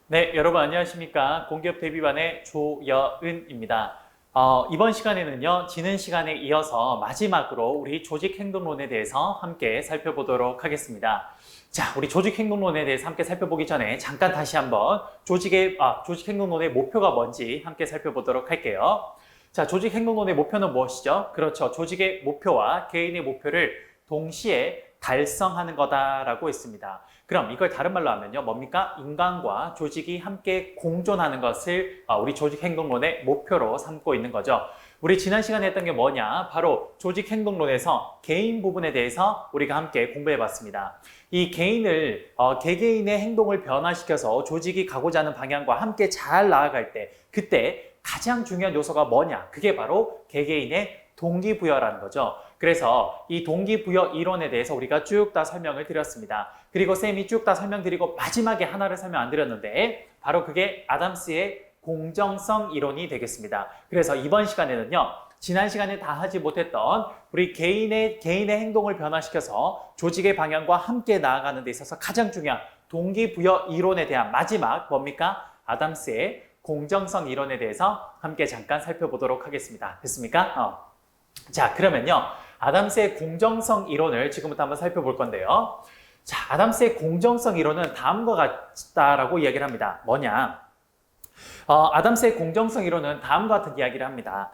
네, 여러분 안녕하십니까? 공기업 데뷔반의 조여은입니다. 이번 시간에는요, 지난 시간에 이어서 마지막으로 우리 조직행동론에 대해서 함께 살펴보도록 하겠습니다. 자, 우리 조직행동론에 대해서 함께 살펴보기 전에 잠깐 다시 한번 조직행동론의 목표가 뭔지 함께 살펴보도록 할게요. 자, 조직행동론의 목표는 무엇이죠? 그렇죠. 조직의 목표와 개인의 목표를 동시에 달성하는 거다라고 했습니다. 그럼 이걸 다른 말로 하면요. 뭡니까? 인간과 조직이 함께 공존하는 것을 우리 조직행동론의 목표로 삼고 있는 거죠. 우리 지난 시간에 했던 게 뭐냐? 바로 조직행동론에서 개인 부분에 대해서 우리가 함께 공부해 봤습니다. 이 개인을, 개개인의 행동을 변화시켜서 조직이 가고자 하는 방향과 함께 잘 나아갈 때, 그때 가장 중요한 요소가 뭐냐? 그게 바로 개개인의 동기부여라는 거죠. 그래서 이 동기부여 이론에 대해서 우리가 쭉 다 설명을 드렸습니다. 그리고 쌤이 쭉 다 설명드리고 마지막에 하나를 설명 안 드렸는데 바로 그게 아담스의 공정성 이론이 되겠습니다. 그래서 이번 시간에는요. 지난 시간에 다 하지 못했던 우리 개인의 행동을 변화시켜서 조직의 방향과 함께 나아가는 데 있어서 가장 중요한 동기부여 이론에 대한 마지막 뭡니까? 아담스의 공정성 이론에 대해서 함께 잠깐 살펴보도록 하겠습니다. 됐습니까? 자, 그러면요. 아담스의 공정성 이론을 지금부터 한번 살펴볼 건데요. 자, 아담스의 공정성 이론은 다음과 같다라고 이야기를 합니다. 뭐냐? 아담스의 공정성 이론은 다음과 같은 이야기를 합니다.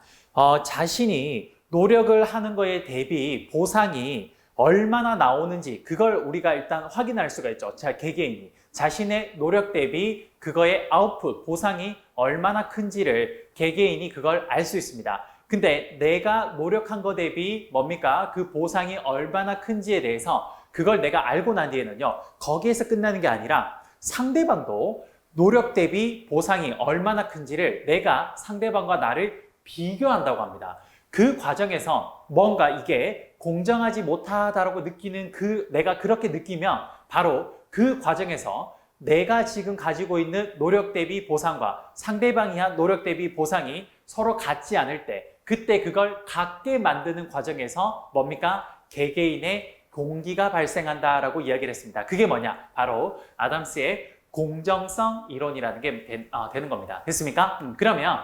자신이 노력을 하는 거에 대비 보상이 얼마나 나오는지 그걸 우리가 일단 확인할 수가 있죠. 자, 개개인이 자신의 노력 대비 그거의 아웃풋, 보상이 얼마나 큰지를 개개인이 그걸 알 수 있습니다. 근데 내가 노력한 거 대비 뭡니까? 그 보상이 얼마나 큰지에 대해서 그걸 내가 알고 난 뒤에는요. 거기에서 끝나는 게 아니라 상대방도 노력 대비 보상이 얼마나 큰지를 내가 상대방과 나를 비교한다고 합니다. 그 과정에서 뭔가 이게 공정하지 못하다라고 느끼는 내가 그렇게 느끼면 바로 그 과정에서 내가 지금 가지고 있는 노력 대비 보상과 상대방이 한 노력 대비 보상이 서로 같지 않을 때 그때 그걸 같게 만드는 과정에서 뭡니까? 개개인의 동기가 발생한다라고 이야기를 했습니다. 그게 뭐냐? 바로 아담스의 공정성 이론이라는 게 되는 겁니다. 됐습니까? 그러면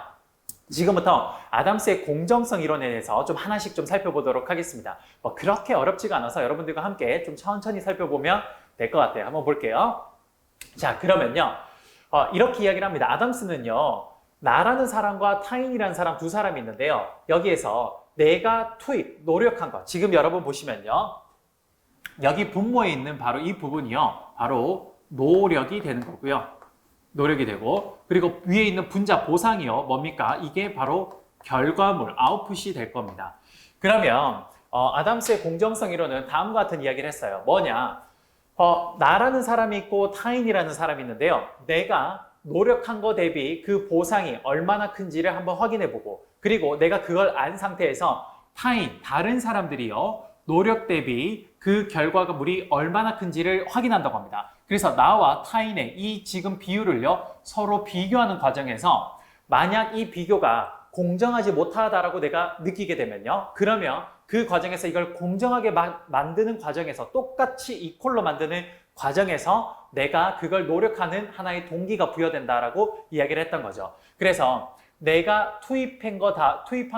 지금부터 아담스의 공정성 이론에 대해서 좀 하나씩 좀 살펴보도록 하겠습니다. 그렇게 어렵지가 않아서 여러분들과 함께 좀 천천히 살펴보면 될 것 같아요. 한번 볼게요. 자, 그러면요. 이렇게 이야기를 합니다. 아담스는요. 나라는 사람과 타인이라는 사람 두 사람이 있는데요. 여기에서 내가 노력한 것. 지금 여러분 보시면요. 여기 분모에 있는 바로 이 부분이요. 바로 노력이 되는 거고요. 노력이 되고 그리고 위에 있는 분자 보상이요. 뭡니까? 이게 바로 결과물, 아웃풋이 될 겁니다. 그러면 아담스의 공정성 이론은 다음과 같은 이야기를 했어요. 뭐냐? 나라는 사람이 있고 타인이라는 사람이 있는데요. 내가 노력한 거 대비 그 보상이 얼마나 큰지를 한번 확인해보고 그리고 내가 그걸 안 상태에서 다른 사람들이요. 노력 대비 그 결과물이 얼마나 큰지를 확인한다고 합니다. 그래서 나와 타인의 이 지금 비율을요. 서로 비교하는 과정에서 만약 이 비교가 공정하지 못하다라고 내가 느끼게 되면요. 그러면 그 과정에서 이걸 공정하게 만드는 과정에서 똑같이 이퀄로 만드는 과정에서 내가 그걸 노력하는 하나의 동기가 부여된다라고 이야기를 했던 거죠. 그래서 내가 투입한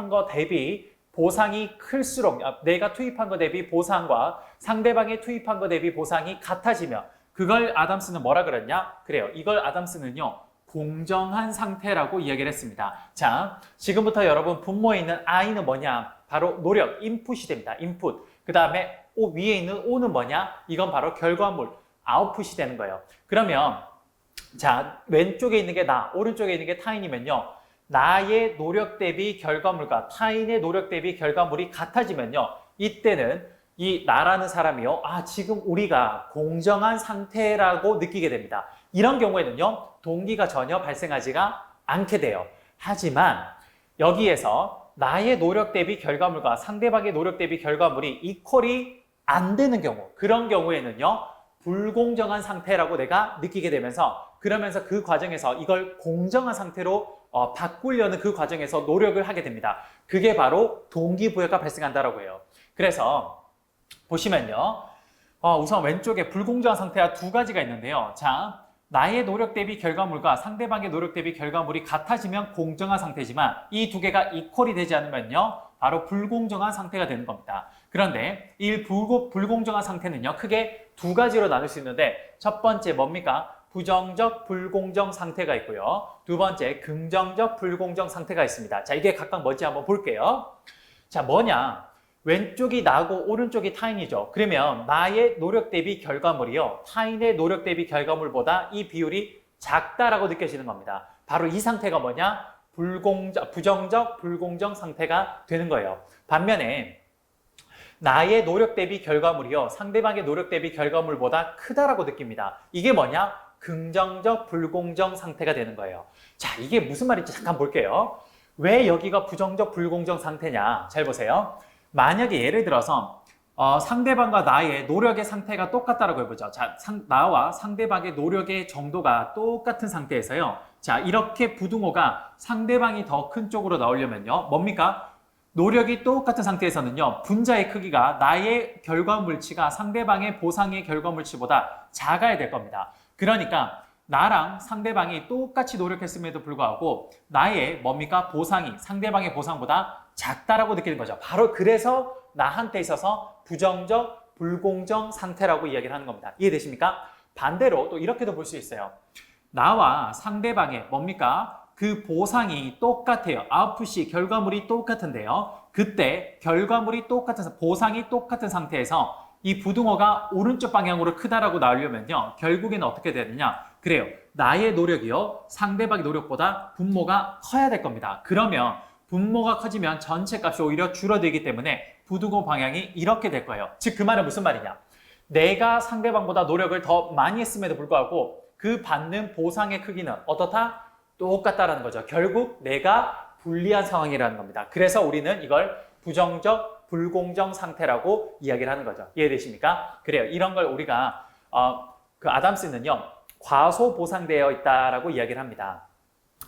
거 대비 보상이 클수록 내가 투입한 거 대비 보상과 상대방이 투입한 거 대비 보상이 같아지면 그걸 아담스는 뭐라 그랬냐? 그래요. 이걸 아담스는요. 공정한 상태라고 이야기를 했습니다. 자, 지금부터 여러분 분모에 있는 I는 뭐냐? 바로 노력, 인풋이 됩니다. 인풋. 그 다음에 위에 있는 O는 뭐냐? 이건 바로 결과물, 아웃풋이 되는 거예요. 그러면 자, 왼쪽에 있는 게 나, 오른쪽에 있는 게 타인이면요. 나의 노력 대비 결과물과 타인의 노력 대비 결과물이 같아지면요. 이때는 이 나라는 사람이요. 지금 우리가 공정한 상태라고 느끼게 됩니다. 이런 경우에는요. 동기가 전혀 발생하지가 않게 돼요. 하지만 여기에서 나의 노력 대비 결과물과 상대방의 노력 대비 결과물이 이퀄이 안 되는 경우, 그런 경우에는요. 불공정한 상태라고 내가 느끼게 되면서 그러면서 그 과정에서 이걸 공정한 상태로 바꾸려는 그 과정에서 노력을 하게 됩니다. 그게 바로 동기부여가 발생한다라고 해요. 그래서 보시면요. 우선 왼쪽에 불공정한 상태가 두 가지가 있는데요. 자, 나의 노력 대비 결과물과 상대방의 노력 대비 결과물이 같아지면 공정한 상태지만 이 두 개가 이퀄이 되지 않으면요. 바로 불공정한 상태가 되는 겁니다. 그런데 이 불공정한 상태는요. 크게 두 가지로 나눌 수 있는데 첫 번째 뭡니까? 부정적 불공정 상태가 있고요. 두 번째 긍정적 불공정 상태가 있습니다. 자, 이게 각각 뭔지 한번 볼게요. 자, 뭐냐? 왼쪽이 나고 오른쪽이 타인이죠. 그러면 나의 노력 대비 결과물이요. 타인의 노력 대비 결과물보다 이 비율이 작다라고 느껴지는 겁니다. 바로 이 상태가 뭐냐? 부정적 불공정 상태가 되는 거예요. 반면에 나의 노력 대비 결과물이요. 상대방의 노력 대비 결과물보다 크다라고 느낍니다. 이게 뭐냐? 긍정적 불공정 상태가 되는 거예요. 자, 이게 무슨 말인지 잠깐 볼게요. 왜 여기가 부정적 불공정 상태냐? 잘 보세요. 만약에 예를 들어서 상대방과 나의 노력의 상태가 똑같다라고 해보죠. 자, 나와 상대방의 노력의 정도가 똑같은 상태에서요. 자, 이렇게 부등호가 상대방이 더 큰 쪽으로 나오려면요. 뭡니까? 노력이 똑같은 상태에서는요. 분자의 크기가 나의 결과물치가 상대방의 보상의 결과물치보다 작아야 될 겁니다. 그러니까 나랑 상대방이 똑같이 노력했음에도 불구하고 나의 뭡니까? 보상이 상대방의 보상보다 작다라고 느끼는 거죠. 바로 그래서 나한테 있어서 부정적, 불공정 상태라고 이야기를 하는 겁니다. 이해되십니까? 반대로 또 이렇게도 볼 수 있어요. 나와 상대방의 뭡니까? 그 보상이 똑같아요. 아웃풋이 결과물이 똑같은데요. 그때 결과물이 보상이 똑같은 상태에서 이 부등호가 오른쪽 방향으로 크다라고 나오려면요. 결국에는 어떻게 되느냐? 그래요. 나의 노력이요. 상대방의 노력보다 분모가 커야 될 겁니다. 그러면 분모가 커지면 전체 값이 오히려 줄어들기 때문에 부등호 방향이 이렇게 될 거예요. 즉, 그 말은 무슨 말이냐? 내가 상대방보다 노력을 더 많이 했음에도 불구하고 그 받는 보상의 크기는 어떻다? 똑같다라는 거죠. 결국 내가 불리한 상황이라는 겁니다. 그래서 우리는 이걸 부정적 불공정 상태라고 이야기를 하는 거죠. 이해되십니까? 그래요. 이런 걸 우리가 그 아담스는요. 과소보상되어 있다라고 이야기를 합니다.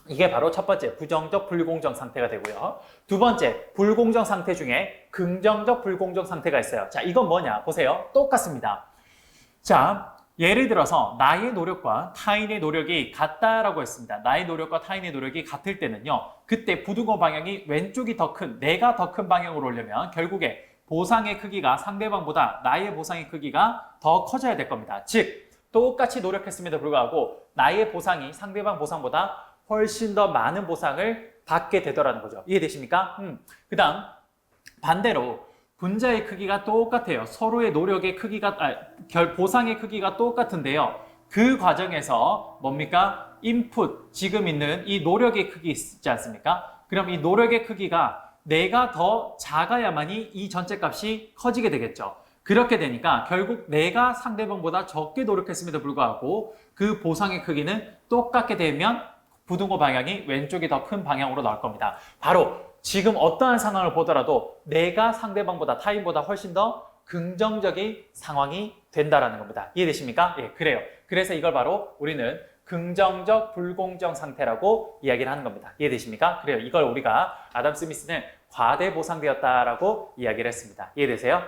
이게 바로 첫 번째 부정적 불공정 상태가 되고요. 두 번째 불공정 상태 중에 긍정적 불공정 상태가 있어요. 자, 이건 뭐냐? 보세요. 똑같습니다. 자, 예를 들어서 나의 노력과 타인의 노력이 같다라고 했습니다. 나의 노력과 타인의 노력이 같을 때는요. 그때 부등호 방향이 왼쪽이 더 큰, 내가 더 큰 방향으로 오려면 결국에 보상의 크기가 상대방보다 나의 보상의 크기가 더 커져야 될 겁니다. 즉, 똑같이 노력했음에도 불구하고 나의 보상이 상대방 보상보다 훨씬 더 많은 보상을 받게 되더라는 거죠. 이해되십니까? 그 다음 반대로 분자의 크기가 똑같아요. 서로의 노력의 크기가, 보상의 크기가 똑같은데요. 그 과정에서 뭡니까? 인풋, 지금 있는 이 노력의 크기 있지 않습니까? 그럼 이 노력의 크기가 내가 더 작아야만이 이 전체 값이 커지게 되겠죠. 그렇게 되니까 결국 내가 상대방보다 적게 노력했음에도 불구하고 그 보상의 크기는 똑같게 되면 부등호 방향이 왼쪽이 더 큰 방향으로 나올 겁니다. 바로 지금 어떠한 상황을 보더라도 내가 상대방보다 타인보다 훨씬 더 긍정적인 상황이 된다라는 겁니다. 이해되십니까? 예, 그래요. 그래서 이걸 바로 우리는 긍정적 불공정 상태라고 이야기를 하는 겁니다. 이해되십니까? 그래요. 이걸 우리가 아담 스미스는 과대보상되었다라고 이야기를 했습니다. 이해되세요?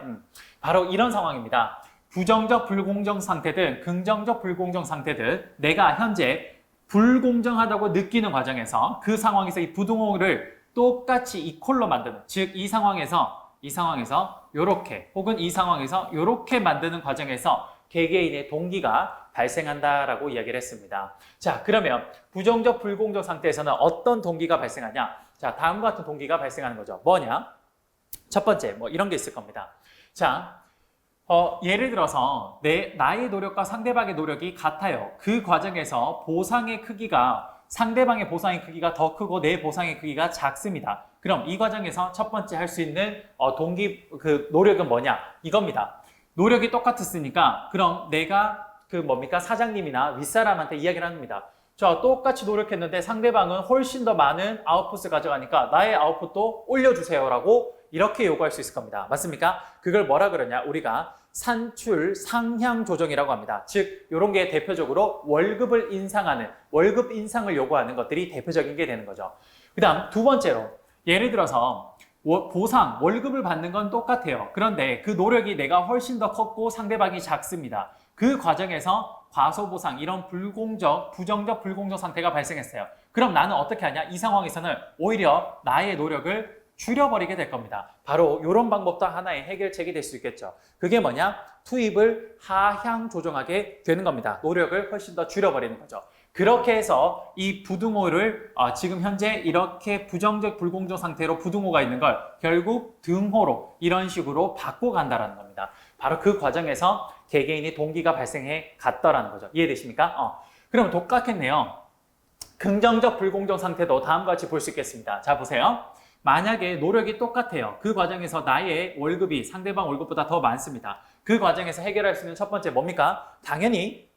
바로 이런 상황입니다. 부정적 불공정 상태든 긍정적 불공정 상태든 내가 현재 불공정하다고 느끼는 과정에서 그 상황에서 이 부등호를 똑같이 이퀄로 만드는, 즉 이 상황에서 요렇게 혹은 이 상황에서 요렇게 만드는 과정에서 개개인의 동기가 발생한다라고 이야기를 했습니다. 자, 그러면 부정적 불공정 상태에서는 어떤 동기가 발생하냐? 자, 다음과 같은 동기가 발생하는 거죠. 뭐냐? 첫 번째, 뭐 이런 게 있을 겁니다. 자, 예를 들어서 나의 노력과 상대방의 노력이 같아요. 그 과정에서 보상의 크기가 상대방의 보상의 크기가 더 크고 내 보상의 크기가 작습니다. 그럼 이 과정에서 첫 번째 할 수 있는 노력은 뭐냐? 이겁니다. 노력이 똑같았으니까 그럼 내가 사장님이나 윗사람한테 이야기를 합니다. 저 똑같이 노력했는데 상대방은 훨씬 더 많은 아웃풋을 가져가니까 나의 아웃풋도 올려주세요라고 이렇게 요구할 수 있을 겁니다. 맞습니까? 그걸 뭐라 그러냐? 우리가 산출 상향 조정이라고 합니다. 즉 이런 게 대표적으로 월급 인상을 요구하는 것들이 대표적인 게 되는 거죠. 그 다음 두 번째로 예를 들어서 월급을 받는 건 똑같아요. 그런데 그 노력이 내가 훨씬 더 컸고 상대방이 작습니다. 그 과정에서 과소보상 이런 부정적 불공정 상태가 발생했어요. 그럼 나는 어떻게 하냐? 이 상황에서는 오히려 나의 노력을 줄여버리게 될 겁니다. 바로 이런 방법도 하나의 해결책이 될 수 있겠죠. 그게 뭐냐? 투입을 하향 조정하게 되는 겁니다. 노력을 훨씬 더 줄여버리는 거죠. 그렇게 해서 이 부등호를 지금 현재 이렇게 부정적 불공정 상태로 부등호가 있는 걸 결국 등호로 이런 식으로 바꿔간다는 겁니다. 바로 그 과정에서 개개인의 동기가 발생해 갔더라는 거죠. 이해되십니까? 그러면 똑같겠네요. 긍정적 불공정 상태도 다음과 같이 볼 수 있겠습니다. 자, 보세요. 만약에 노력이 똑같아요. 그 과정에서 나의 월급이 상대방 월급보다 더 많습니다. 그 과정에서 해결할 수 있는 첫 번째 뭡니까? 당연히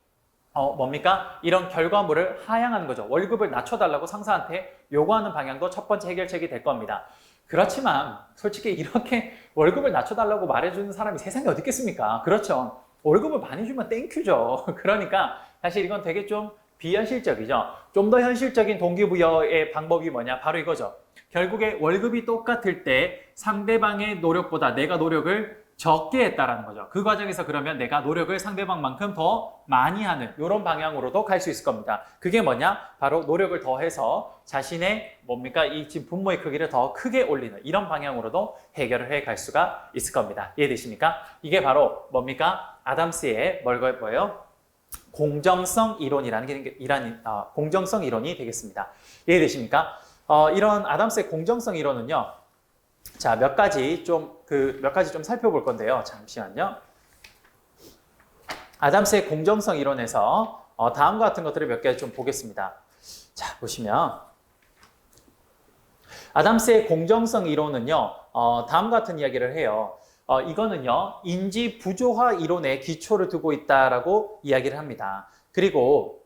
뭡니까? 이런 결과물을 하향하는 거죠. 월급을 낮춰달라고 상사한테 요구하는 방향도 첫 번째 해결책이 될 겁니다. 그렇지만 솔직히 이렇게 월급을 낮춰달라고 말해주는 사람이 세상에 어디 있겠습니까? 그렇죠. 월급을 많이 주면 땡큐죠. 그러니까 사실 이건 되게 좀 비현실적이죠. 좀 더 현실적인 동기부여의 방법이 뭐냐? 바로 이거죠. 결국에 월급이 똑같을 때 상대방의 노력보다 내가 노력을 적게 했다라는 거죠. 그 과정에서 그러면 내가 노력을 상대방만큼 더 많이 하는 이런 방향으로도 갈 수 있을 겁니다. 그게 뭐냐? 바로 노력을 더해서 자신의 뭡니까? 이 지금 분모의 크기를 더 크게 올리는 이런 방향으로도 해결을 해 갈 수가 있을 겁니다. 이해되십니까? 이게 바로 뭡니까? 아담스의 뭐예요? 공정성 이론이라는 게 공정성 이론이 되겠습니다. 이해되십니까? 이런 아담스의 공정성 이론은요. 자, 몇 가지 좀 살펴볼 건데요. 잠시만요. 아담스의 공정성 이론에서 다음과 같은 것들을 몇 개 좀 보겠습니다. 자, 보시면 아담스의 공정성 이론은요. 다음과 같은 이야기를 해요. 이거는요. 인지 부조화 이론에 기초를 두고 있다라고 이야기를 합니다. 그리고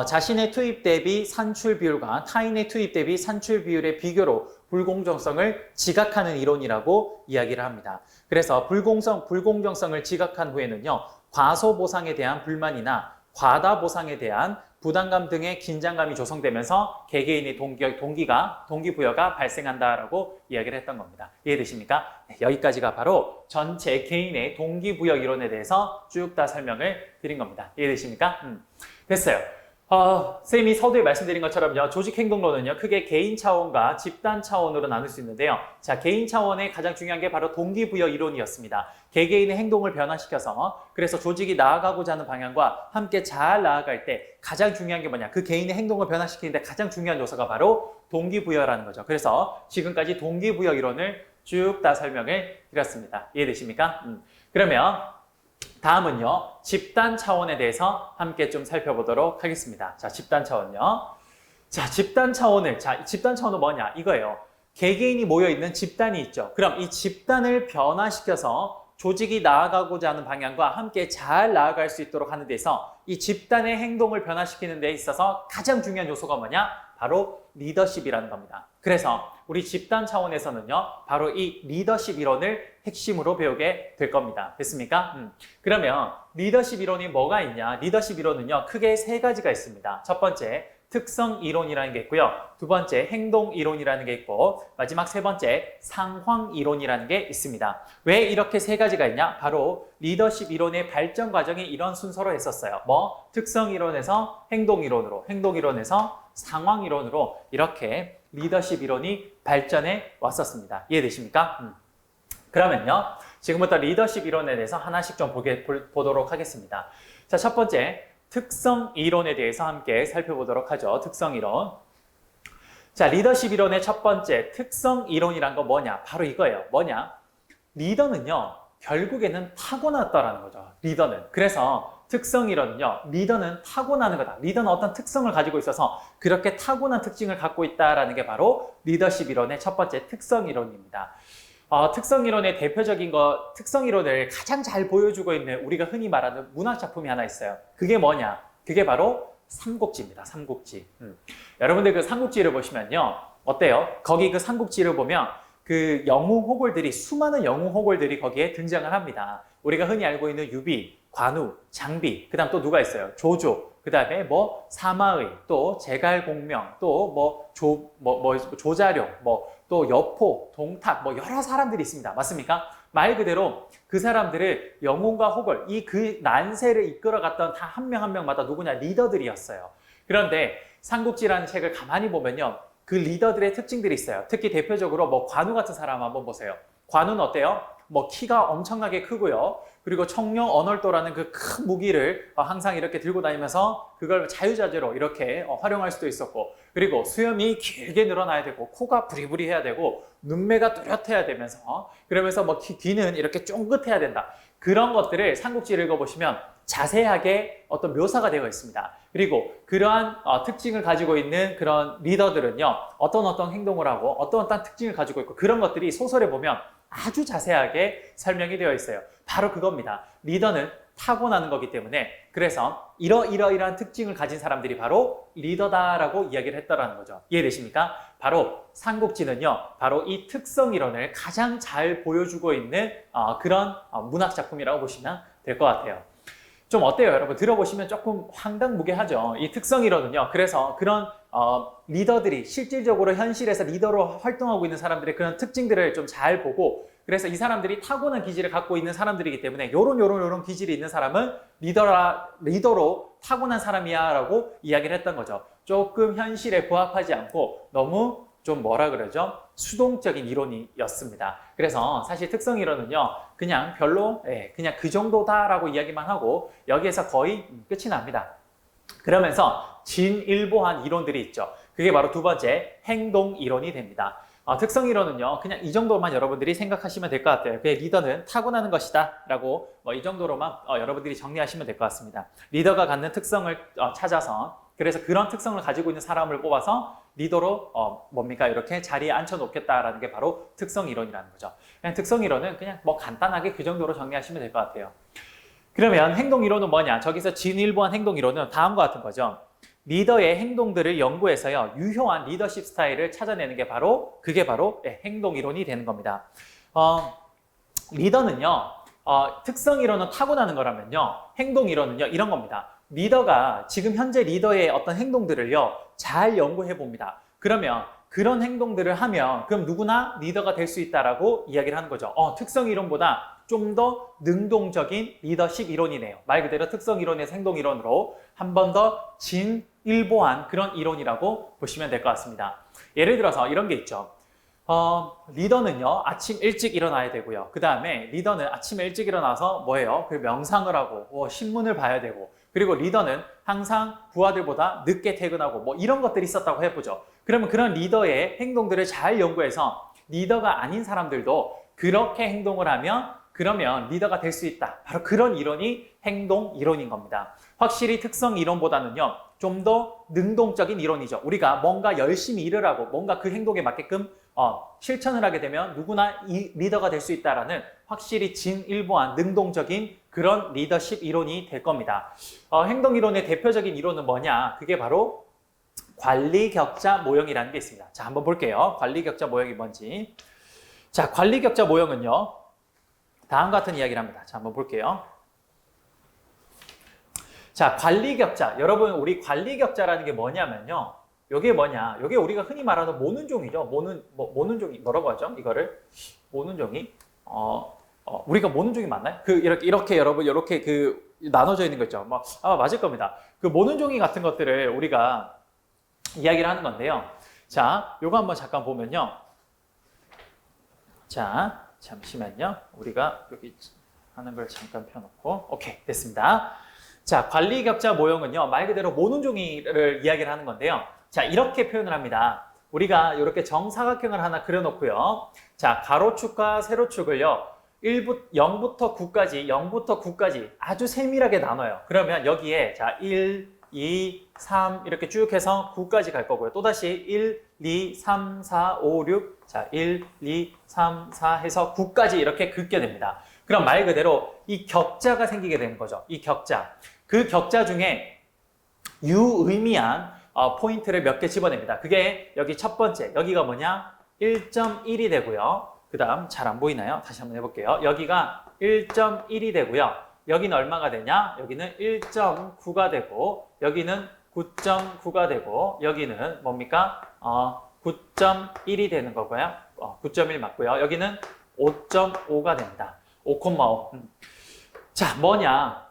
자신의 투입 대비 산출 비율과 타인의 투입 대비 산출 비율의 비교로 불공정성을 지각하는 이론이라고 이야기를 합니다. 그래서 불공정성을 지각한 후에는요, 과소보상에 대한 불만이나 과다보상에 대한 부담감 등의 긴장감이 조성되면서 개개인의 동기부여가 발생한다라고 이야기를 했던 겁니다. 이해되십니까? 네, 여기까지가 바로 전체 개인의 동기부여 이론에 대해서 쭉 다 설명을 드린 겁니다. 이해되십니까? 됐어요. 쌤이 서두에 말씀드린 것처럼요, 조직행동론은요, 크게 개인 차원과 집단 차원으로 나눌 수 있는데요. 자, 개인 차원의 가장 중요한 게 바로 동기부여 이론이었습니다. 개개인의 행동을 변화시켜서, 그래서 조직이 나아가고자 하는 방향과 함께 잘 나아갈 때 가장 중요한 게 뭐냐? 그 개인의 행동을 변화시키는데 가장 중요한 요소가 바로 동기부여라는 거죠. 그래서 지금까지 동기부여 이론을 쭉 다 설명을 드렸습니다. 이해되십니까? 그러면 다음은요, 집단 차원에 대해서 함께 좀 살펴보도록 하겠습니다. 자, 집단 차원요. 자, 집단 차원은 뭐냐? 이거예요. 개개인이 모여있는 집단이 있죠. 그럼 이 집단을 변화시켜서 조직이 나아가고자 하는 방향과 함께 잘 나아갈 수 있도록 하는 데서 이 집단의 행동을 변화시키는 데 있어서 가장 중요한 요소가 뭐냐? 바로 리더십이라는 겁니다. 그래서 우리 집단 차원에서는요, 바로 이 리더십 이론을 핵심으로 배우게 될 겁니다. 됐습니까? 그러면 리더십 이론이 뭐가 있냐? 리더십 이론은요, 크게 세 가지가 있습니다. 첫 번째, 특성 이론이라는 게 있고요. 두 번째, 행동 이론이라는 게 있고, 마지막 세 번째, 상황 이론이라는 게 있습니다. 왜 이렇게 세 가지가 있냐? 바로 리더십 이론의 발전 과정이 이런 순서로 했었어요. 특성 이론에서 행동 이론으로, 행동 이론에서 상황 이론으로 이렇게 리더십 이론이 발전해 왔었습니다. 이해되십니까? 그러면요, 지금부터 리더십 이론에 대해서 하나씩 좀 보도록 하겠습니다. 자, 첫 번째, 특성 이론에 대해서 함께 살펴보도록 하죠. 특성 이론. 자, 리더십 이론의 첫 번째 특성 이론이란 거 뭐냐? 바로 이거예요. 뭐냐? 리더는요, 결국에는 타고났다라는 거죠. 리더는. 그래서 특성 이론은요, 리더는 타고나는 거다. 리더는 어떤 특성을 가지고 있어서 그렇게 타고난 특징을 갖고 있다라는 게 바로 리더십 이론의 첫 번째 특성 이론입니다. 특성 이론의 대표적인 특성 이론을 가장 잘 보여주고 있는 우리가 흔히 말하는 문학 작품이 하나 있어요. 그게 뭐냐? 그게 바로 삼국지입니다. 삼국지. 여러분들 그 삼국지를 보시면요, 어때요? 거기 그 삼국지를 보면 그 수많은 영웅 호골들이 거기에 등장을 합니다. 우리가 흔히 알고 있는 유비, 관우, 장비, 그 다음 또 누가 있어요? 조조, 그 다음에 사마의, 또 제갈공명, 또 조자룡, 또 여포, 동탁, 여러 사람들이 있습니다. 맞습니까? 말 그대로 그 사람들을 영혼과 혹을 이 그 난세를 이끌어갔던 다 한 명 한 명마다 누구냐? 리더들이었어요. 그런데 삼국지라는 책을 가만히 보면요. 그 리더들의 특징들이 있어요. 특히 대표적으로 뭐 관우 같은 사람 한번 보세요. 관우는 어때요? 뭐 키가 엄청나게 크고요. 그리고 청룡 언얼도라는 그 큰 무기를 항상 이렇게 들고 다니면서 그걸 자유자재로 이렇게 활용할 수도 있었고, 그리고 수염이 길게 늘어나야 되고 코가 부리부리해야 되고 눈매가 뚜렷해야 되면서, 그러면서 뭐 귀는 이렇게 쫑긋해야 된다. 그런 것들을 삼국지를 읽어보시면 자세하게 어떤 묘사가 되어 있습니다. 그리고 그러한 특징을 가지고 있는 그런 리더들은요, 어떤 행동을 하고 어떤 특징을 가지고 있고, 그런 것들이 소설에 보면 아주 자세하게 설명이 되어 있어요. 바로 그겁니다. 리더는 타고나는 거기 때문에, 그래서 이러이러이러한 특징을 가진 사람들이 바로 리더다라고 이야기를 했다라는 거죠. 이해되십니까? 바로 삼국지는요, 바로 이 특성 이론을 가장 잘 보여주고 있는 그런 문학 작품이라고 보시면 될 것 같아요. 좀 어때요, 여러분? 들어보시면 조금 황당무계하죠. 이 특성 이론은요, 그래서 그런 리더들이 실질적으로 현실에서 리더로 활동하고 있는 사람들의 그런 특징들을 좀 잘 보고, 그래서 이 사람들이 타고난 기질을 갖고 있는 사람들이기 때문에 요런 기질이 있는 사람은 리더로 타고난 사람이야 라고 이야기를 했던 거죠. 조금 현실에 부합하지 않고 너무 좀 뭐라 그러죠? 수동적인 이론이었습니다. 그래서 사실 특성 이론은요, 그냥 별로 그냥 그 정도다라고 이야기만 하고 여기에서 거의 끝이 납니다. 그러면서 진일보한 이론들이 있죠. 그게 바로 두 번째 행동 이론이 됩니다. 특성 이론은요, 그냥 이 정도만 여러분들이 생각하시면 될 것 같아요. 그 리더는 타고나는 것이다 라고 이 정도로만 여러분들이 정리하시면 될 것 같습니다. 리더가 갖는 특성을 찾아서, 그래서 그런 특성을 가지고 있는 사람을 뽑아서 리더로 이렇게 자리에 앉혀놓겠다라는 게 바로 특성 이론이라는 거죠. 그냥 특성 이론은 그냥 뭐 간단하게 그 정도로 정리하시면 될 것 같아요. 그러면 행동 이론은 뭐냐? 저기서 진일보한 행동 이론은 다음과 같은 거죠. 리더의 행동들을 연구해서요, 유효한 리더십 스타일을 찾아내는 게 그게 바로 행동 이론이 되는 겁니다. 리더는요, 특성 이론은 타고나는 거라면요, 행동 이론은요, 이런 겁니다. 리더가 지금 현재 리더의 어떤 행동들을요, 잘 연구해 봅니다. 그러면 그런 행동들을 하면 그럼 누구나 리더가 될 수 있다라고 이야기를 하는 거죠. 특성 이론보다 좀 더 능동적인 리더십 이론이네요. 말 그대로 특성 이론에서 행동 이론으로 한 번 더 진일보한 그런 이론이라고 보시면 될 것 같습니다. 예를 들어서 이런 게 있죠. 리더는요, 아침 일찍 일어나야 되고요. 그 다음에 리더는 아침에 일찍 일어나서 뭐예요? 명상을 하고 신문을 봐야 되고, 그리고 리더는 항상 부하들보다 늦게 퇴근하고 이런 것들이 있었다고 해보죠. 그러면 그런 리더의 행동들을 잘 연구해서 리더가 아닌 사람들도 그렇게 행동을 하면 그러면 리더가 될 수 있다. 바로 그런 이론이 행동 이론인 겁니다. 확실히 특성 이론보다는요, 좀 더 능동적인 이론이죠. 우리가 뭔가 열심히 일을 하고 뭔가 그 행동에 맞게끔 실천을 하게 되면 누구나 이 리더가 될 수 있다라는 확실히 진일보한 능동적인 그런 리더십 이론이 될 겁니다. 행동 이론의 대표적인 이론은 뭐냐? 그게 바로 관리 격자 모형이라는 게 있습니다. 자, 한번 볼게요. 관리 격자 모형이 뭔지. 자, 관리 격자 모형은요, 다음과 같은 이야기를 합니다. 자, 한번 볼게요. 자, 관리 격자. 여러분, 우리 관리 격자라는 게 뭐냐면요, 요게 뭐냐? 요게 우리가 흔히 말하는 모는종이죠. 모는종이 뭐라고 하죠? 이거를 모는종이 우리가 모는종이 맞나요? 이렇게 여러분 이렇게 나눠져 있는 거 있죠. 맞을 겁니다. 그 모는종이 같은 것들을 우리가 이야기를 하는 건데요. 자, 요거 한번 잠깐 보면요. 자, 잠시만요. 우리가 여기 하는 걸 잠깐 펴놓고, 오케이, 됐습니다. 자, 관리 격자 모형은요, 말 그대로 모는종이를 이야기를 하는 건데요. 자, 이렇게 표현을 합니다. 우리가 이렇게 정사각형을 하나 그려놓고요. 자, 가로축과 세로축을요, 0부터 9까지 아주 세밀하게 나눠요. 그러면 여기에 자, 1, 2, 3 이렇게 쭉 해서 9까지 갈 거고요. 또다시 1, 2, 3, 4, 5, 6 자, 1, 2, 3, 4 해서 9까지 이렇게 긋게 됩니다. 그럼 말 그대로 이 격자가 생기게 되는 거죠. 이 격자. 그 격자 중에 유의미한 포인트를 몇 개 집어냅니다. 그게 여기 첫 번째, 여기가 뭐냐? 1.1이 되고요. 그 다음 잘 안 보이나요? 다시 한번 해볼게요. 여기가 1.1이 되고요. 여기는 얼마가 되냐? 여기는 1.9가 되고, 여기는 9.9가 되고, 여기는 뭡니까? 9.1이 되는 거고요. 9.1 맞고요. 여기는 5.5가 된다. 5,5. 자, 뭐냐?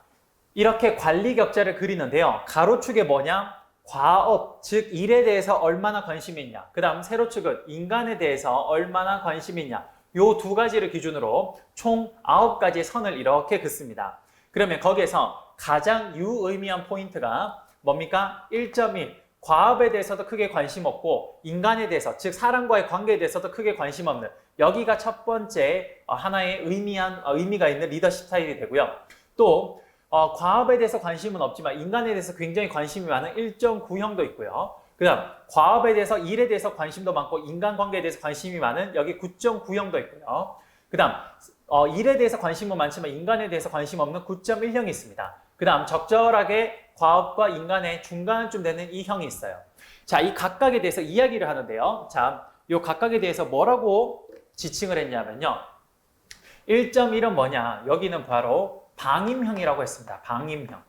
이렇게 관리 격자를 그리는데요. 가로축에 뭐냐? 과업, 즉 일에 대해서 얼마나 관심이 있냐. 그 다음 세로축은 인간에 대해서 얼마나 관심이 있냐. 요 두 가지를 기준으로 총 9가지의 선을 이렇게 긋습니다. 그러면 거기에서 가장 유의미한 포인트가 뭡니까? 1.1. 과업에 대해서도 크게 관심 없고 인간에 대해서, 즉 사람과의 관계에 대해서도 크게 관심 없는, 여기가 첫 번째 하나의 의미가 있는 리더십 스타일이 되고요. 또 과업에 대해서 관심은 없지만 인간에 대해서 굉장히 관심이 많은 1.9형도 있고요. 그 다음 과업에 대해서, 일에 대해서 관심도 많고 인간관계에 대해서 관심이 많은 여기 9.9형도 있고요. 그 다음 일에 대해서 관심은 많지만 인간에 대해서 관심 없는 9.1형이 있습니다. 그 다음 적절하게 과업과 인간의 중간쯤 되는 이 형이 있어요. 자, 이 각각에 대해서 이야기를 하는데요. 자, 이 각각에 대해서 뭐라고 지칭을 했냐면요. 1.1은 뭐냐? 여기는 바로 방임형이라고 했습니다. 방임형.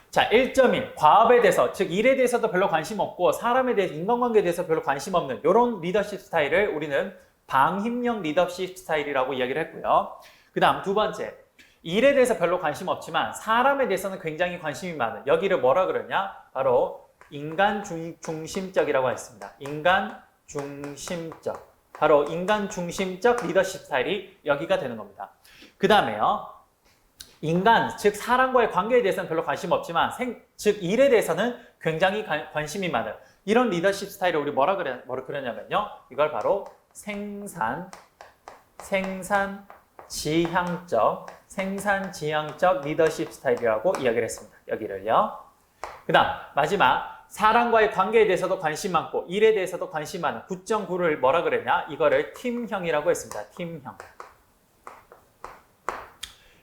자, 1.1. 과업에 대해서, 즉 일에 대해서도 별로 관심 없고 사람에 대해서, 인간관계에 대해서 별로 관심 없는 이런 리더십 스타일을 우리는 방임형 리더십 스타일이라고 이야기를 했고요. 그 다음 두 번째. 일에 대해서 별로 관심 없지만 사람에 대해서는 굉장히 관심이 많은, 여기를 뭐라 그러냐? 바로 인간 중심적이라고 했습니다. 인간 중심적. 바로 인간 중심적 리더십 스타일이 여기가 되는 겁니다. 그 다음에요. 인간, 즉 사람과의 관계에 대해서는 별로 관심 없지만 즉 일에 대해서는 굉장히 관심이 많은 이런 리더십 스타일을 우리 뭐라 그러냐면요. 이걸 바로 생산지향적 리더십 스타일이라고 이야기를 했습니다. 여기를요. 그 다음 마지막, 사람과의 관계에 대해서도 관심 많고 일에 대해서도 관심 많은 9.9를 뭐라 그랬냐? 이거를 팀형이라고 했습니다. 팀형.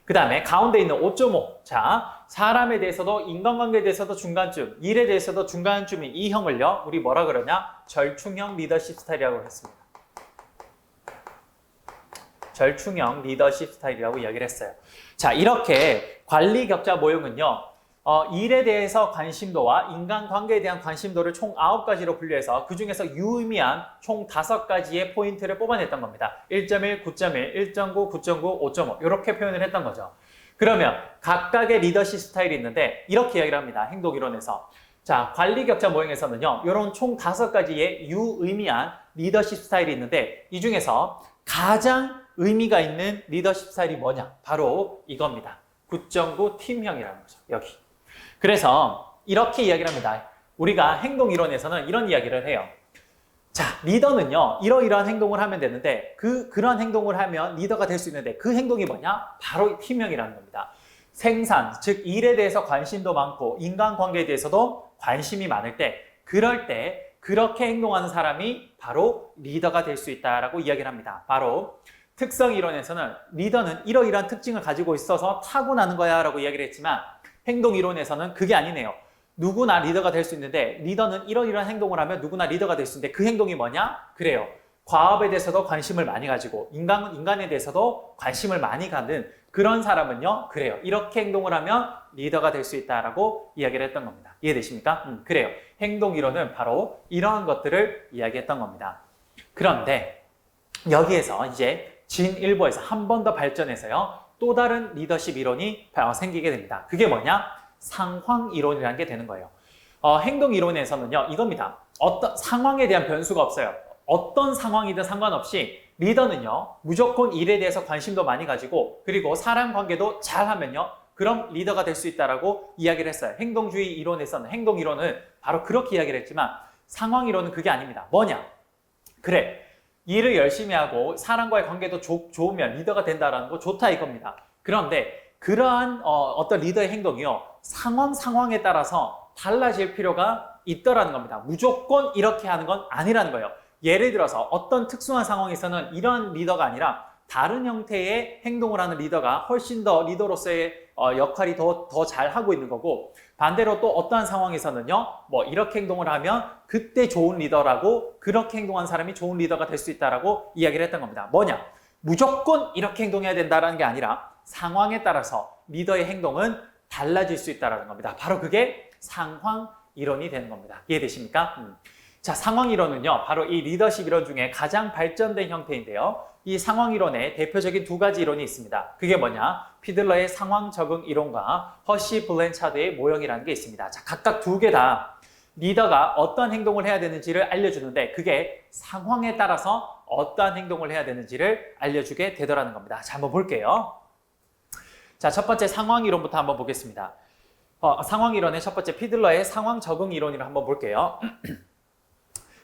그 다음에 가운데 있는 5.5. 자, 사람에 대해서도 인간관계에 대해서도 중간쯤, 일에 대해서도 중간쯤인 이 형을요. 우리 뭐라 그러냐? 절충형 리더십 스타일이라고 했습니다. 절충형 리더십 스타일이라고 이야기를 했어요. 자, 이렇게 관리 격자 모형은요. 일에 대해서 관심도와 인간관계에 대한 관심도를 총 9가지로 분류해서 그 중에서 유의미한 총 5가지의 포인트를 뽑아냈던 겁니다. 1.1, 9.1, 1.9, 9.9, 5.5 이렇게 표현을 했던 거죠. 그러면 각각의 리더십 스타일이 있는데 이렇게 이야기를 합니다. 행동이론에서. 자, 관리 격자 모형에서는요. 이런 총 5가지의 유의미한 리더십 스타일이 있는데 이 중에서 가장 의미가 있는 리더십 스타일이 뭐냐? 바로 이겁니다. 9.9 팀형이라는 거죠. 여기. 그래서 이렇게 이야기를 합니다. 우리가 행동이론에서는 이런 이야기를 해요. 자, 리더는요. 이러이러한 행동을 하면 되는데 그런 행동을 하면 리더가 될 수 있는데 그 행동이 뭐냐? 바로 팀형이라는 겁니다. 생산, 즉 일에 대해서 관심도 많고 인간관계에 대해서도 관심이 많을 때 그럴 때 그렇게 행동하는 사람이 바로 리더가 될 수 있다라고 이야기를 합니다. 바로 특성이론에서는 리더는 이러이러한 특징을 가지고 있어서 타고나는 거야 라고 이야기를 했지만 행동이론에서는 그게 아니네요. 누구나 리더가 될 수 있는데 리더는 이러이러한 행동을 하면 누구나 리더가 될 수 있는데 그 행동이 뭐냐? 그래요. 과업에 대해서도 관심을 많이 가지고 인간에 대해서도 관심을 많이 갖는 그런 사람은요. 그래요. 이렇게 행동을 하면 리더가 될 수 있다라고 이야기를 했던 겁니다. 이해되십니까? 그래요. 행동이론은 바로 이러한 것들을 이야기했던 겁니다. 그런데 여기에서 이제 진일보에서 한 번 더 발전해서요. 또 다른 리더십 이론이 생기게 됩니다. 그게 뭐냐? 상황이론이라는 게 되는 거예요. 행동이론에서는요. 이겁니다. 어떤 상황에 대한 변수가 없어요. 어떤 상황이든 상관없이 리더는요. 무조건 일에 대해서 관심도 많이 가지고 그리고 사람 관계도 잘하면요. 그럼 리더가 될 수 있다라고 이야기를 했어요. 행동주의 이론에서는 행동이론은 바로 그렇게 이야기를 했지만 상황이론은 그게 아닙니다. 뭐냐? 그래. 일을 열심히 하고 사람과의 관계도 좋으면 리더가 된다라는 거 좋다 이겁니다. 그런데 그러한 어떤 리더의 행동이요. 상황에 따라서 달라질 필요가 있더라는 겁니다. 무조건 이렇게 하는 건 아니라는 거예요. 예를 들어서 어떤 특수한 상황에서는 이런 리더가 아니라 다른 형태의 행동을 하는 리더가 훨씬 더 리더로서의 역할이 더 잘 하고 있는 거고 반대로 또 어떠한 상황에서는요. 뭐 이렇게 행동을 하면 그때 좋은 리더라고 그렇게 행동한 사람이 좋은 리더가 될 수 있다라고 이야기를 했던 겁니다. 뭐냐? 무조건 이렇게 행동해야 된다는 게 아니라 상황에 따라서 리더의 행동은 달라질 수 있다는 겁니다. 바로 그게 상황 이론이 되는 겁니다. 이해되십니까? 자, 상황 이론은요, 바로 이 리더십 이론 중에 가장 발전된 형태인데요. 이 상황 이론에 대표적인 두 가지 이론이 있습니다. 그게 뭐냐? 피들러의 상황 적응 이론과 허시 블랜차드의 모형이라는 게 있습니다. 자, 각각 두 개 다 리더가 어떤 행동을 해야 되는지를 알려주는데 그게 상황에 따라서 어떠한 행동을 해야 되는지를 알려주게 되더라는 겁니다. 자, 한번 볼게요. 자, 첫 번째 상황 이론부터 한번 보겠습니다. 상황 이론의 첫 번째 피들러의 상황 적응 이론을 한번 볼게요.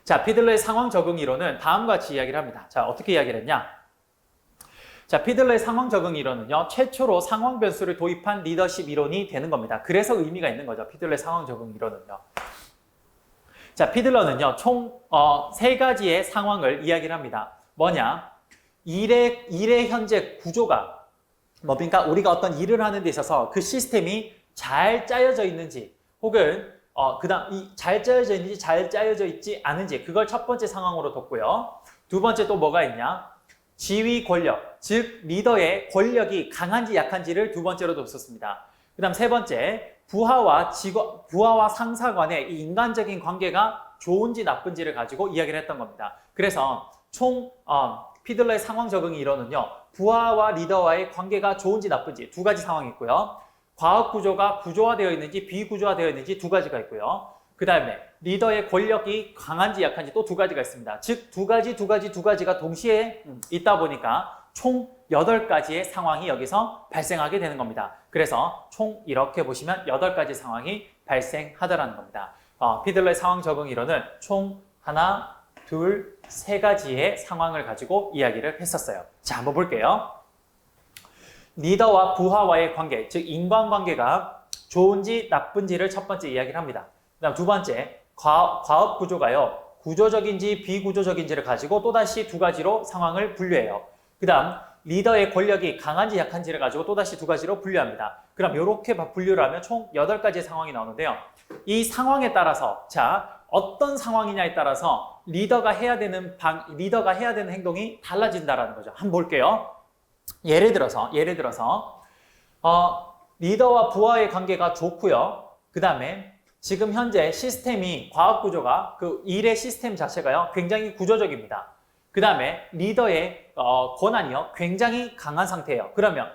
자, 피들러의 상황 적응 이론은 다음과 같이 이야기를 합니다. 자, 어떻게 이야기를 했냐? 자, 피들러의 상황 적응 이론은요, 최초로 상황 변수를 도입한 리더십 이론이 되는 겁니다. 그래서 의미가 있는 거죠. 피들러의 상황 적응 이론은요. 자, 피들러는요, 총 3가지의 상황을 이야기를 합니다. 뭐냐? 일의 현재 구조가 뭡니까? 우리가 어떤 일을 하는 데 있어서 그 시스템이 잘 짜여져 있는지 혹은 잘 짜여져 있는지 잘 짜여져 있지 않은지 그걸 첫 번째 상황으로 뒀고요. 두 번째 또 뭐가 있냐? 지휘 권력, 즉 리더의 권력이 강한지 약한지를 두 번째로 뒀었습니다. 그 다음 세 번째, 부하와 상사 간의 이 인간적인 관계가 좋은지 나쁜지를 가지고 이야기를 했던 겁니다. 그래서 총 피들러의 상황 적응 이론은요, 부하와 리더와의 관계가 좋은지 나쁜지 두 가지 상황이 있고요. 과학 구조가 구조화되어 있는지 비구조화되어 있는지 두 가지가 있고요. 그 다음에 리더의 권력이 강한지 약한지 또 두 가지가 있습니다. 즉 두 가지가 동시에 있다 보니까 총 8가지의 상황이 여기서 발생하게 되는 겁니다. 그래서 총 이렇게 보시면 8가지 상황이 발생하더라는 겁니다. 피들러의 상황 적응 이론은 총 하나, 둘, 3가지의 상황을 가지고 이야기를 했었어요. 자, 한번 볼게요. 리더와 부하와의 관계, 즉 인간관계가 좋은지 나쁜지를 첫 번째 이야기를 합니다. 그 다음 두 번째, 과업 구조가요, 구조적인지 비구조적인지를 가지고 또다시 두 가지로 상황을 분류해요. 그 다음 리더의 권력이 강한지 약한지를 가지고 또다시 두 가지로 분류합니다. 그럼 이렇게 분류를 하면 총 8가지의 상황이 나오는데요. 이 상황에 따라서, 자, 어떤 상황이냐에 따라서 리더가 해야 되는 행동이 달라진다는 거죠. 한번 볼게요. 예를 들어서 리더와 부하의 관계가 좋고요. 그 다음에 지금 현재 시스템이 과학 구조가 그 일의 시스템 자체가요 굉장히 구조적입니다. 그 다음에 리더의 권한이요 굉장히 강한 상태예요. 그러면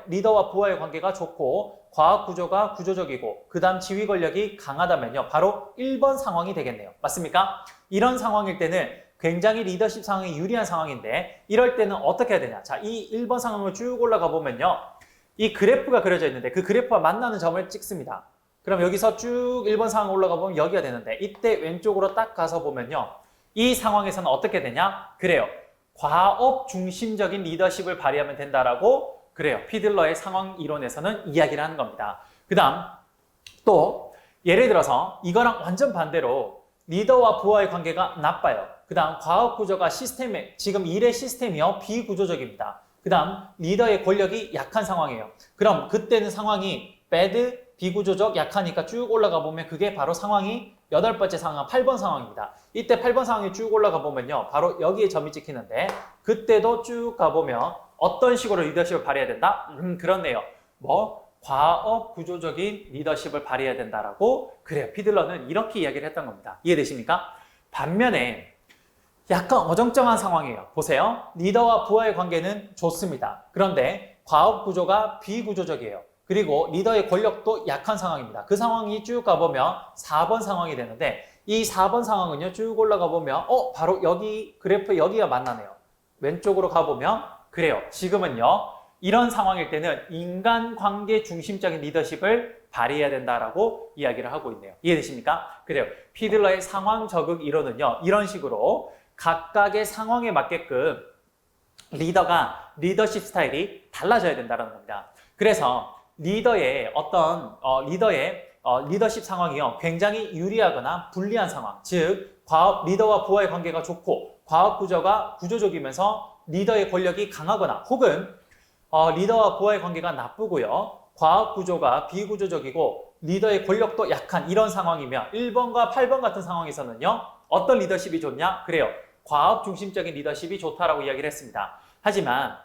리더와 부하의 관계가 좋고 과학 구조가 구조적이고 그 다음 지휘 권력이 강하다면요 바로 1번 상황이 되겠네요. 맞습니까? 이런 상황일 때는 굉장히 리더십 상황이 유리한 상황인데 이럴 때는 어떻게 해야 되냐? 자, 이 1번 상황을 쭉 올라가 보면요. 이 그래프가 그려져 있는데 그 그래프와 만나는 점을 찍습니다. 그럼 여기서 쭉 1번 상황 올라가 보면 여기가 되는데 이때 왼쪽으로 딱 가서 보면요. 이 상황에서는 어떻게 되냐? 그래요. 과업 중심적인 리더십을 발휘하면 된다라고 그래요. 피들러의 상황 이론에서는 이야기를 하는 겁니다. 그 다음 또 예를 들어서 이거랑 완전 반대로 리더와 부하의 관계가 나빠요. 그 다음 과학 구조가 지금 일의 시스템이요 비구조적입니다. 그 다음 리더의 권력이 약한 상황이에요. 그럼 그때는 상황이 비구조적, 약하니까 쭉 올라가 보면 그게 바로 상황이 8번째 상황, 8번 상황입니다. 이때 8번 상황이 쭉 올라가 보면요. 바로 여기에 점이 찍히는데 그때도 쭉 가보면 어떤 식으로 리더십을 발휘해야 된다? 그렇네요. 과업 구조적인 리더십을 발휘해야 된다라고 그래요. 피들러는 이렇게 이야기를 했던 겁니다. 이해되십니까? 반면에 약간 어정쩡한 상황이에요. 보세요. 리더와 부하의 관계는 좋습니다. 그런데 과업 구조가 비구조적이에요. 그리고 리더의 권력도 약한 상황입니다. 그 상황이 쭉 가보면 4번 상황이 되는데 이 4번 상황은요. 쭉 올라가 보면 바로 여기 그래프 여기가 만나네요. 왼쪽으로 가보면 그래요. 지금은요. 이런 상황일 때는 인간관계 중심적인 리더십을 발휘해야 된다라고 이야기를 하고 있네요. 이해되십니까? 그래요. 피들러의 상황 적응 이론은요. 이런 식으로 각각의 상황에 맞게끔 리더십 스타일이 달라져야 된다는 겁니다. 그래서 리더의 리더십 상황이요. 굉장히 유리하거나 불리한 상황. 즉, 리더와 부하의 관계가 좋고 과학 구조가 구조적이면서 리더의 권력이 강하거나 혹은 리더와 부하의 관계가 나쁘고요. 과학 구조가 비구조적이고 리더의 권력도 약한 이런 상황이면 1번과 8번 같은 상황에서는요. 어떤 리더십이 좋냐? 그래요. 과학 중심적인 리더십이 좋다라고 이야기를 했습니다. 하지만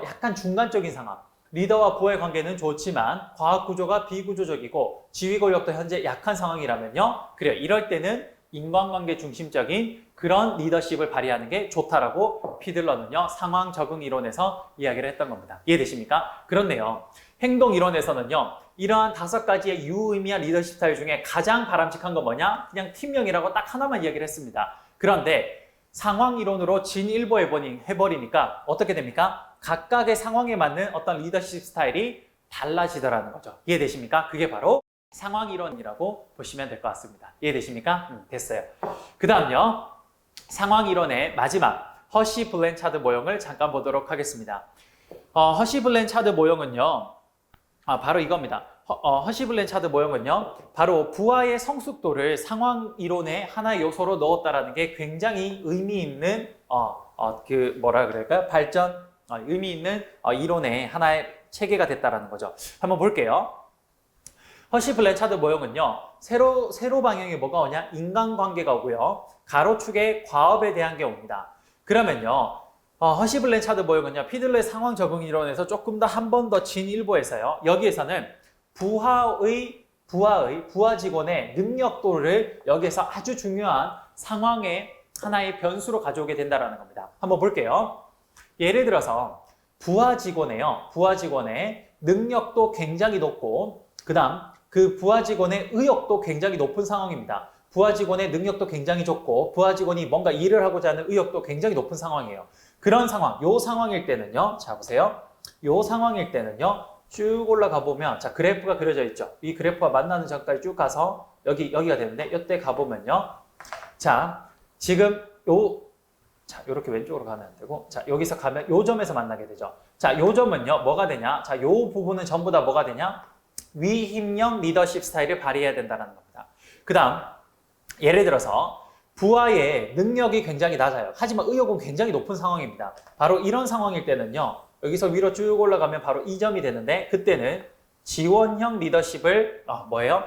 약간 중간적인 상황. 리더와 부하의 관계는 좋지만 과학 구조가 비구조적이고 지휘 권력도 현재 약한 상황이라면요. 그래요. 이럴 때는 인간관계 중심적인 그런 리더십을 발휘하는 게 좋다라고 피들러는요. 상황 적응 이론에서 이야기를 했던 겁니다. 이해되십니까? 그렇네요. 행동 이론에서는요. 이러한 5가지의 유의미한 리더십 스타일 중에 가장 바람직한 건 뭐냐? 그냥 팀명이라고 딱 하나만 이야기를 했습니다. 그런데 상황 이론으로 진일보 해버리니까 어떻게 됩니까? 각각의 상황에 맞는 어떤 리더십 스타일이 달라지더라는 거죠. 이해되십니까? 그게 바로 상황 이론이라고 보시면 될 것 같습니다. 이해되십니까? 됐어요. 그 다음요. 상황 이론의 마지막 허시 블랜차드 모형을 잠깐 보도록 하겠습니다. 허시 블랜차드 모형은요. 바로 이겁니다. 허시 블랜차드 모형은요. 바로 부하의 성숙도를 상황 이론의 하나의 요소로 넣었다라는 게 굉장히 의미 있는 그 뭐라 그럴까요? 의미 있는 이론의 하나의 체계가 됐다라는 거죠. 한번 볼게요. 허시 블랜차드 모형은요. 세로 방향에 뭐가 오냐? 인간관계가 오고요. 가로축에 과업에 대한 게 옵니다. 그러면요. 허시 블랜차드 모형은요. 피들러의 상황 적응 이론에서 조금 더 한 번 더 진일보해서요. 여기에서는 부하 직원의 능력도를 여기에서 아주 중요한 상황의 하나의 변수로 가져오게 된다는 겁니다. 한번 볼게요. 예를 들어서 부하 직원의 능력도 굉장히 높고 그 다음 그 부하 직원의 의욕도 굉장히 높은 상황입니다. 부하 직원의 능력도 굉장히 좋고 부하 직원이 뭔가 일을 하고자 하는 의욕도 굉장히 높은 상황이에요. 그런 상황, 요 상황일 때는요. 자 보세요. 요 상황일 때는요. 쭉 올라가 보면 자 그래프가 그려져 있죠. 이 그래프와 만나는 점까지 쭉 가서 여기가 되는데 이때 가보면요. 자 지금 요렇게 왼쪽으로 가면 안 되고 자 여기서 가면 요 점에서 만나게 되죠. 자 요 점은요. 뭐가 되냐? 자 요 부분은 전부 다 뭐가 되냐? 위임형 리더십 스타일을 발휘해야 된다는 겁니다. 그 다음 예를 들어서 부하의 능력이 굉장히 낮아요. 하지만 의욕은 굉장히 높은 상황입니다. 바로 이런 상황일 때는요. 여기서 위로 쭉 올라가면 바로 이 점이 되는데 그때는 지원형 리더십을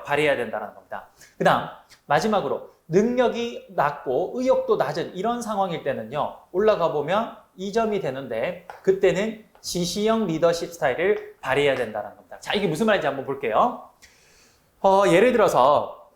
발휘해야 된다는 겁니다. 그 다음 마지막으로 능력이 낮고 의욕도 낮은 이런 상황일 때는요. 올라가 보면 이 점이 되는데 그때는 지시형 리더십 스타일을 발휘해야 된다는 겁니다. 자, 이게 무슨 말인지 한번 볼게요. 예를 들어서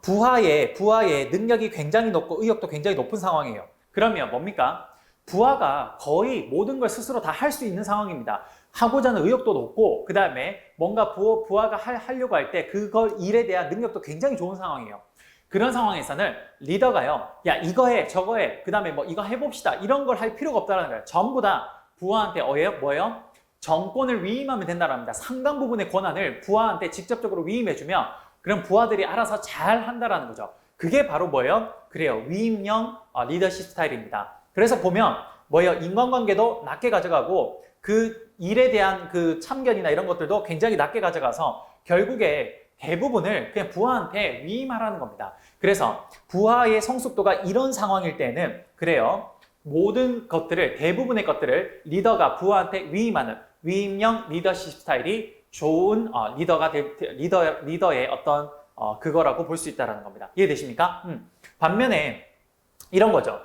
부하의 능력이 굉장히 높고 의욕도 굉장히 높은 상황이에요. 그러면 뭡니까? 부하가 거의 모든 걸 스스로 다 할 수 있는 상황입니다. 하고자 하는 의욕도 높고 그 다음에 뭔가 부하가 하려고 할 때 그걸 일에 대한 능력도 굉장히 좋은 상황이에요. 그런 상황에서는 리더가요. 야 이거 해 저거 해 그 다음에 뭐 이거 해봅시다 이런 걸 할 필요가 없다는 거예요. 전부 다 부하한테 뭐예요? 정권을 위임하면 된다는 겁니다. 상당 부분의 권한을 부하한테 직접적으로 위임해주면 그럼 부하들이 알아서 잘 한다는 거죠. 그게 바로 뭐예요? 그래요. 위임형 리더십 스타일입니다. 그래서 보면 뭐예요? 인간관계도 낮게 가져가고 그 일에 대한 그 참견이나 이런 것들도 굉장히 낮게 가져가서 결국에 대부분을 그냥 부하한테 위임하라는 겁니다. 그래서 부하의 성숙도가 이런 상황일 때는 그래요. 모든 것들을 대부분의 것들을 리더가 부하한테 위임하는 위임형 리더십 스타일이 좋은 리더의 어떤 그거라고 볼 수 있다는 겁니다. 이해되십니까? 반면에 이런 거죠.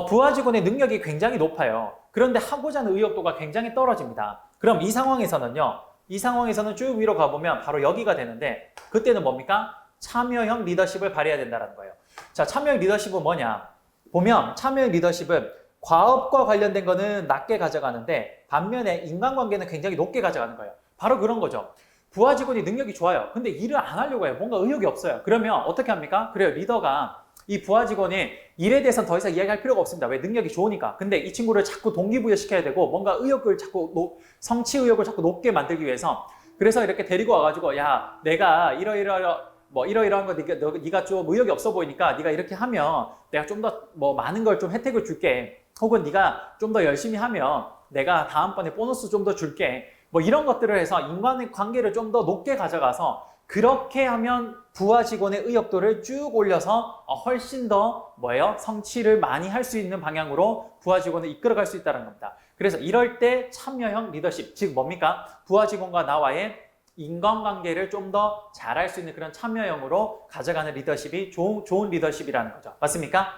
부하 직원의 능력이 굉장히 높아요. 그런데 하고자 하는 의욕도가 굉장히 떨어집니다. 그럼 이 상황에서는 쭉 위로 가보면 바로 여기가 되는데 그때는 뭡니까? 참여형 리더십을 발휘해야 된다는 거예요. 자, 참여형 리더십은 뭐냐? 보면 참여형 리더십은 과업과 관련된 거는 낮게 가져가는데 반면에 인간관계는 굉장히 높게 가져가는 거예요. 바로 그런 거죠. 부하 직원이 능력이 좋아요. 근데 일을 안 하려고 해요. 뭔가 의욕이 없어요. 그러면 어떻게 합니까? 그래요. 리더가 이 부하 직원이 일에 대해서는 더 이상 이야기할 필요가 없습니다. 왜? 능력이 좋으니까. 근데 이 친구를 자꾸 동기부여시켜야 되고 뭔가 의욕을 자꾸 성취 의욕을 자꾸 높게 만들기 위해서 그래서 이렇게 데리고 와가지고 야 내가 이러이러한 거 네가 좀 의욕이 없어 보이니까 네가 이렇게 하면 내가 좀 더 뭐 많은 걸 좀 혜택을 줄게. 혹은 네가 좀 더 열심히 하면 내가 다음번에 보너스 좀 더 줄게. 뭐 이런 것들을 해서 인간의 관계를 좀 더 높게 가져가서 그렇게 하면 부하 직원의 의욕도를 쭉 올려서 훨씬 더 성취를 많이 할 수 있는 방향으로 부하 직원을 이끌어갈 수 있다는 겁니다. 그래서 이럴 때 참여형 리더십, 즉 뭡니까? 부하 직원과 나와의 인간관계를 좀 더 잘할 수 있는 그런 참여형으로 가져가는 리더십이 좋은 리더십이라는 거죠. 맞습니까?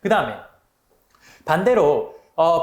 그 다음에 반대로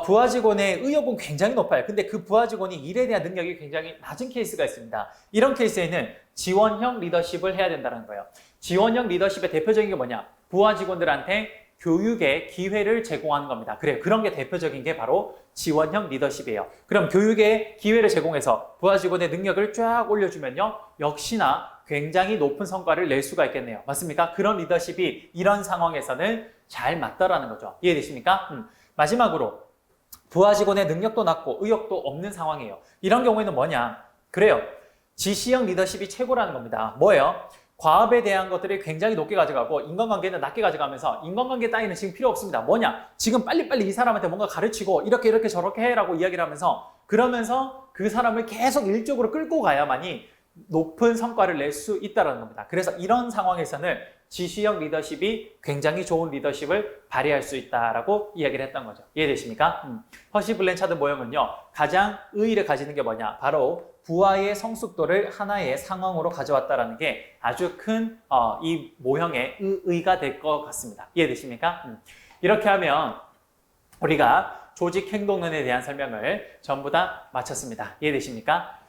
부하 직원의 의욕은 굉장히 높아요. 근데 그 부하 직원이 일에 대한 능력이 굉장히 낮은 케이스가 있습니다. 이런 케이스에는 지원형 리더십을 해야 된다는 거예요. 지원형 리더십의 대표적인 게 뭐냐? 부하 직원들한테 교육의 기회를 제공하는 겁니다. 그래요. 그런 게 대표적인 게 바로 지원형 리더십이에요. 그럼 교육의 기회를 제공해서 부하 직원의 능력을 쫙 올려주면요. 역시나 굉장히 높은 성과를 낼 수가 있겠네요. 맞습니까? 그런 리더십이 이런 상황에서는 잘 맞다라는 거죠. 이해되십니까? 마지막으로 부하 직원의 능력도 낮고 의욕도 없는 상황이에요. 이런 경우에는 뭐냐? 그래요. 지시형 리더십이 최고라는 겁니다. 뭐예요? 과업에 대한 것들을 굉장히 높게 가져가고 인간관계는 낮게 가져가면서 인간관계 따위는 지금 필요 없습니다. 뭐냐? 지금 빨리빨리 이 사람한테 뭔가 가르치고 이렇게 저렇게 해라고 이야기를 하면서 그러면서 그 사람을 계속 일적으로 끌고 가야만이 높은 성과를 낼 수 있다는 겁니다. 그래서 이런 상황에서는 지시형 리더십이 굉장히 좋은 리더십을 발휘할 수 있다라고 이야기를 했던 거죠. 이해되십니까? 허시 블랜차드 모형은요, 가장 의의를 가지는 게 뭐냐? 바로 부하의 성숙도를 하나의 상황으로 가져왔다라는 게 아주 큰 이 모형의 의의가 될 것 같습니다. 이해되십니까? 이렇게 하면 우리가 조직 행동론에 대한 설명을 전부 다 마쳤습니다. 이해되십니까?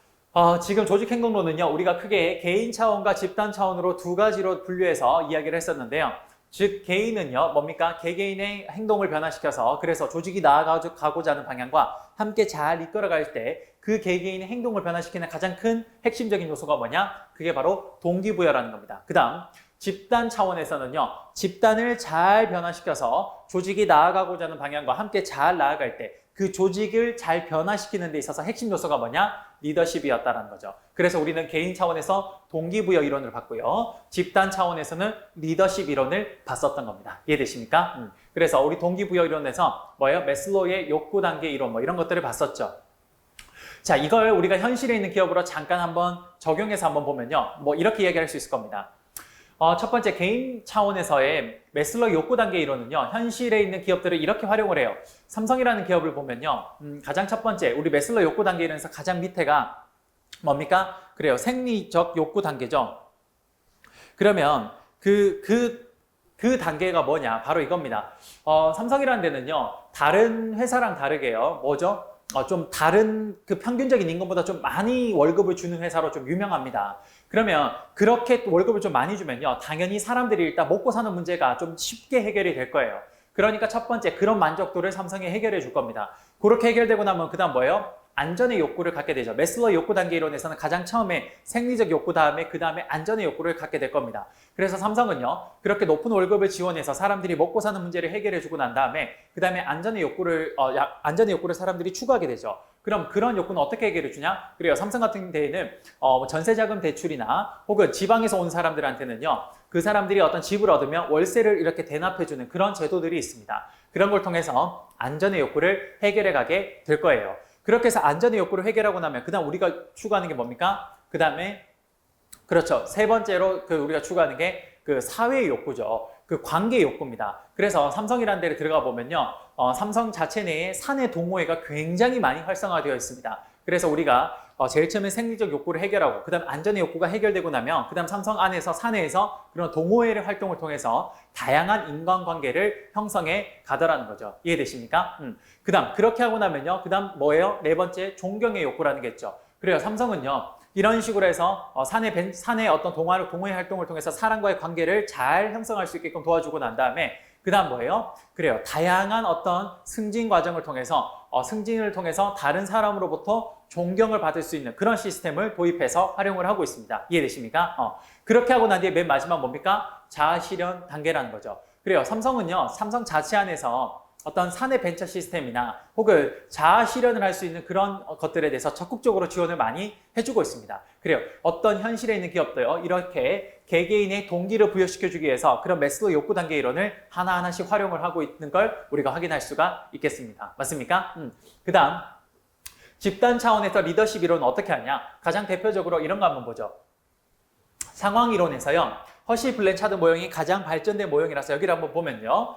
지금 조직 행동론은요, 우리가 크게 개인 차원과 집단 차원으로 두 가지로 분류해서 이야기를 했었는데요. 즉, 개인은요, 뭡니까? 개개인의 행동을 변화시켜서 그래서 조직이 나아가고자 하는 방향과 함께 잘 이끌어갈 때 그 개개인의 행동을 변화시키는 가장 큰 핵심적인 요소가 뭐냐? 그게 바로 동기부여라는 겁니다. 그 다음, 집단 차원에서는요, 집단을 잘 변화시켜서 조직이 나아가고자 하는 방향과 함께 잘 나아갈 때 그 조직을 잘 변화시키는 데 있어서 핵심 요소가 뭐냐? 리더십이었다는 거죠. 그래서 우리는 개인 차원에서 동기부여 이론을 봤고요. 집단 차원에서는 리더십 이론을 봤었던 겁니다. 이해되십니까? 그래서 우리 동기부여 이론에서 뭐예요? 매슬로우의 욕구 단계 이론 뭐 이런 것들을 봤었죠. 자, 이걸 우리가 현실에 있는 기업으로 잠깐 한번 적용해서 한번 보면요. 뭐 이렇게 이야기할 수 있을 겁니다. 첫 번째 개인 차원에서의 매슬로우 욕구 단계 이론은요. 현실에 있는 기업들을 이렇게 활용을 해요. 삼성이라는 기업을 보면요. 가장 첫 번째 우리 매슬로우 욕구 단계 이론에서 가장 밑에가 뭡니까? 그래요. 생리적 욕구 단계죠. 그러면 그 단계가 뭐냐? 바로 이겁니다. 삼성이라는 데는요. 다른 회사랑 다르게요. 뭐죠? 좀 다른 그 평균적인 임금보다 좀 많이 월급을 주는 회사로 좀 유명합니다. 그러면 그렇게 월급을 좀 많이 주면요. 당연히 사람들이 일단 먹고 사는 문제가 좀 쉽게 해결이 될 거예요. 그러니까 첫 번째 그런 만족도를 삼성이 해결해 줄 겁니다. 그렇게 해결되고 나면 그 다음 뭐예요? 안전의 욕구를 갖게 되죠. 매슬로우 욕구 단계 이론에서는 가장 처음에 생리적 욕구 다음에 그 다음에 안전의 욕구를 갖게 될 겁니다. 그래서 삼성은요. 그렇게 높은 월급을 지원해서 사람들이 먹고 사는 문제를 해결해 주고 난 다음에 그 다음에 안전의 욕구를 사람들이 추구하게 되죠. 그럼 그런 욕구는 어떻게 해결해 주냐? 그래요. 삼성 같은 데에는 전세자금 대출이나 혹은 지방에서 온 사람들한테는요. 그 사람들이 어떤 집을 얻으면 월세를 이렇게 대납해 주는 그런 제도들이 있습니다. 그런 걸 통해서 안전의 욕구를 해결해 가게 될 거예요. 그렇게 해서 안전의 욕구를 해결하고 나면 그 다음 우리가 추구하는 게 뭡니까? 그 다음에 그렇죠. 세 번째로 우리가 추구하는 게 그 사회의 욕구죠. 그 관계 욕구입니다. 그래서 삼성이라는 데를 들어가 보면요. 삼성 자체 내에 사내 동호회가 굉장히 많이 활성화되어 있습니다. 그래서 우리가 제일 처음에 생리적 욕구를 해결하고 그 다음 안전의 욕구가 해결되고 나면 그 다음 삼성 안에서 사내에서 그런 동호회를 활동을 통해서 다양한 인간관계를 형성해 가더라는 거죠. 이해되십니까? 그 다음 그렇게 하고 나면요. 그 다음 뭐예요? 네 번째 존경의 욕구라는 게 있죠. 그래요. 삼성은요. 이런 식으로 해서 사내 어떤 동호회 활동을 통해서 사람과의 관계를 잘 형성할 수 있게끔 도와주고 난 다음에 그 다음 뭐예요? 그래요. 다양한 어떤 승진 과정을 통해서 승진을 통해서 다른 사람으로부터 존경을 받을 수 있는 그런 시스템을 도입해서 활용을 하고 있습니다. 이해되십니까? 그렇게 하고 난 뒤에 맨 마지막 뭡니까? 자아 실현 단계라는 거죠. 그래요. 삼성은요. 삼성 자체 안에서 어떤 사내 벤처 시스템이나 혹은 자아 실현을 할 수 있는 그런 것들에 대해서 적극적으로 지원을 많이 해주고 있습니다. 그래요. 어떤 현실에 있는 기업도요. 이렇게 개개인의 동기를 부여시켜주기 위해서 그런 매슬로우 욕구 단계 이론을 하나하나씩 활용을 하고 있는 걸 우리가 확인할 수가 있겠습니다. 맞습니까? 그 다음 집단 차원에서 리더십 이론은 어떻게 하냐? 가장 대표적으로 이런 거 한번 보죠. 상황 이론에서요. 허시 블랜차드 모형이 가장 발전된 모형이라서 여기를 한번 보면요.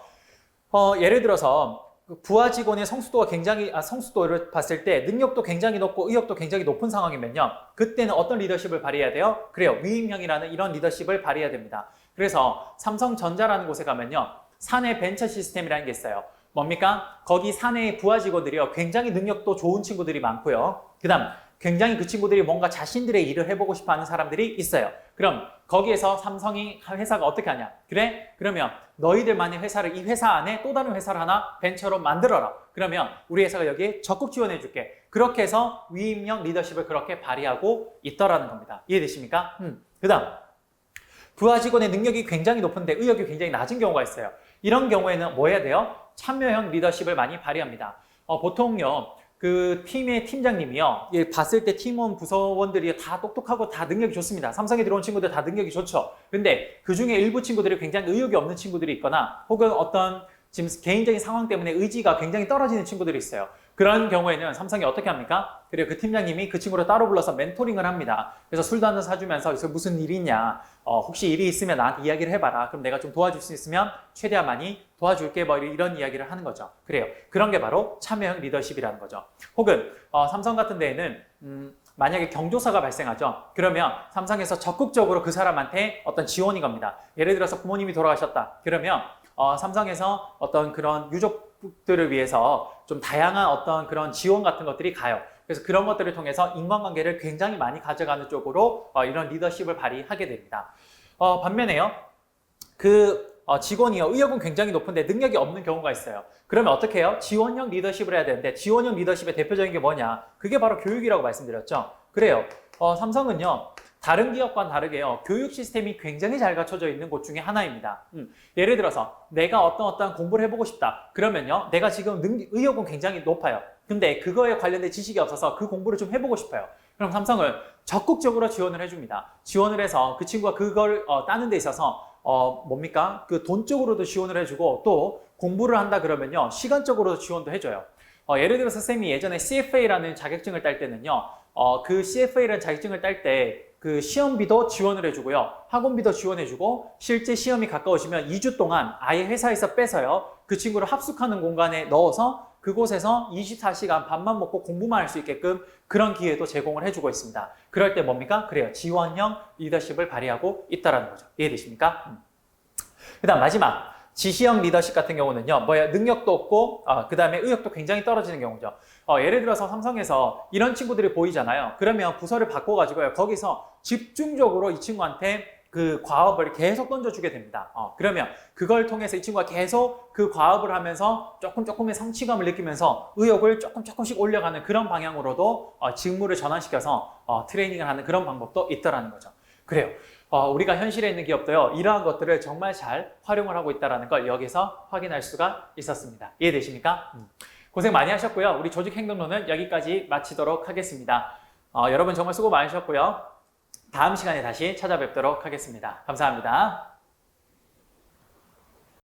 예를 들어서 부하 직원의 성숙도를 봤을 때 능력도 굉장히 높고 의욕도 굉장히 높은 상황이면요. 그때는 어떤 리더십을 발휘해야 돼요? 그래요. 위임형이라는 이런 리더십을 발휘해야 됩니다. 그래서 삼성전자라는 곳에 가면요. 사내 벤처 시스템이라는 게 있어요. 뭡니까? 거기 사내의 부하 직원들이요. 굉장히 능력도 좋은 친구들이 많고요. 그 다음 굉장히 그 친구들이 뭔가 자신들의 일을 해보고 싶어 하는 사람들이 있어요. 그럼 거기에서 삼성이 회사가 어떻게 하냐? 그래? 그러면 너희들만의 회사를 이 회사 안에 또 다른 회사를 하나 벤처로 만들어라. 그러면 우리 회사가 여기에 적극 지원해 줄게. 그렇게 해서 위임력 리더십을 그렇게 발휘하고 있더라는 겁니다. 이해되십니까? 그 다음 부하 직원의 능력이 굉장히 높은데 의욕이 굉장히 낮은 경우가 있어요. 이런 경우에는 뭐 해야 돼요? 참여형 리더십을 많이 발휘합니다. 보통요. 그 팀의 팀장님이요. 봤을 때 팀원 부서원들이 다 똑똑하고 다 능력이 좋습니다. 삼성에 들어온 친구들 다 능력이 좋죠. 근데 그 중에 일부 친구들이 굉장히 의욕이 없는 친구들이 있거나 혹은 어떤 지금 개인적인 상황 때문에 의지가 굉장히 떨어지는 친구들이 있어요. 그런 경우에는 삼성이 어떻게 합니까? 그리고 그 팀장님이 그 친구를 따로 불러서 멘토링을 합니다. 그래서 술도 한잔 사주면서 여기서 무슨 일이 있냐? 혹시 일이 있으면 나한테 이야기를 해봐라. 그럼 내가 좀 도와줄 수 있으면 최대한 많이 도와줄게. 뭐 이런 이야기를 하는 거죠. 그래요. 그런 게 바로 참여형 리더십이라는 거죠. 혹은 삼성 같은 데에는 만약에 경조사가 발생하죠. 그러면 삼성에서 적극적으로 그 사람한테 어떤 지원이 갑니다. 예를 들어서 부모님이 돌아가셨다. 그러면 삼성에서 어떤 그런 유족들을 위해서 좀 다양한 어떤 그런 지원 같은 것들이 가요. 그래서 그런 것들을 통해서 인간관계를 굉장히 많이 가져가는 쪽으로 이런 리더십을 발휘하게 됩니다. 반면에요, 직원이요, 의욕은 굉장히 높은데 능력이 없는 경우가 있어요. 그러면 어떻게 해요? 지원형 리더십을 해야 되는데 지원형 리더십의 대표적인 게 뭐냐? 그게 바로 교육이라고 말씀드렸죠. 그래요. 삼성은요. 다른 기업과는 다르게요. 교육 시스템이 굉장히 잘 갖춰져 있는 곳 중에 하나입니다. 예를 들어서 내가 어떤 공부를 해보고 싶다. 그러면요. 내가 지금 의욕은 굉장히 높아요. 근데 그거에 관련된 지식이 없어서 그 공부를 좀 해보고 싶어요. 그럼 삼성은 적극적으로 지원을 해줍니다. 지원을 해서 그 친구가 그걸 따는 데 있어서 뭡니까? 그 돈적으로도 지원을 해주고 또 공부를 한다 그러면요. 시간적으로도 지원도 해줘요. 예를 들어서 쌤이 예전에 CFA라는 자격증을 딸 때는요. 그 CFA라는 자격증을 딸 때 그 시험비도 지원을 해주고요. 학원비도 지원해주고 실제 시험이 가까워지면 2주 동안 아예 회사에서 빼서요. 그 친구를 합숙하는 공간에 넣어서 그곳에서 24시간 밥만 먹고 공부만 할 수 있게끔 그런 기회도 제공을 해주고 있습니다. 그럴 때 뭡니까? 그래요. 지원형 리더십을 발휘하고 있다는 거죠. 이해되십니까? 그 다음 마지막. 지시형 리더십 같은 경우는요, 능력도 없고, 그 다음에 의욕도 굉장히 떨어지는 경우죠. 예를 들어서 삼성에서 이런 친구들이 보이잖아요. 그러면 부서를 바꿔가지고요, 거기서 집중적으로 이 친구한테 그 과업을 계속 던져주게 됩니다. 그러면 그걸 통해서 이 친구가 계속 그 과업을 하면서 조금의 성취감을 느끼면서 의욕을 조금씩 올려가는 그런 방향으로도 직무를 전환시켜서 트레이닝을 하는 그런 방법도 있다라는 거죠. 그래요. 우리가 현실에 있는 기업도요, 이러한 것들을 정말 잘 활용을 하고 있다는 걸 여기서 확인할 수가 있었습니다. 이해되십니까? 고생 많이 하셨고요. 우리 조직행동론은 여기까지 마치도록 하겠습니다. 여러분 정말 수고 많으셨고요. 다음 시간에 다시 찾아뵙도록 하겠습니다. 감사합니다.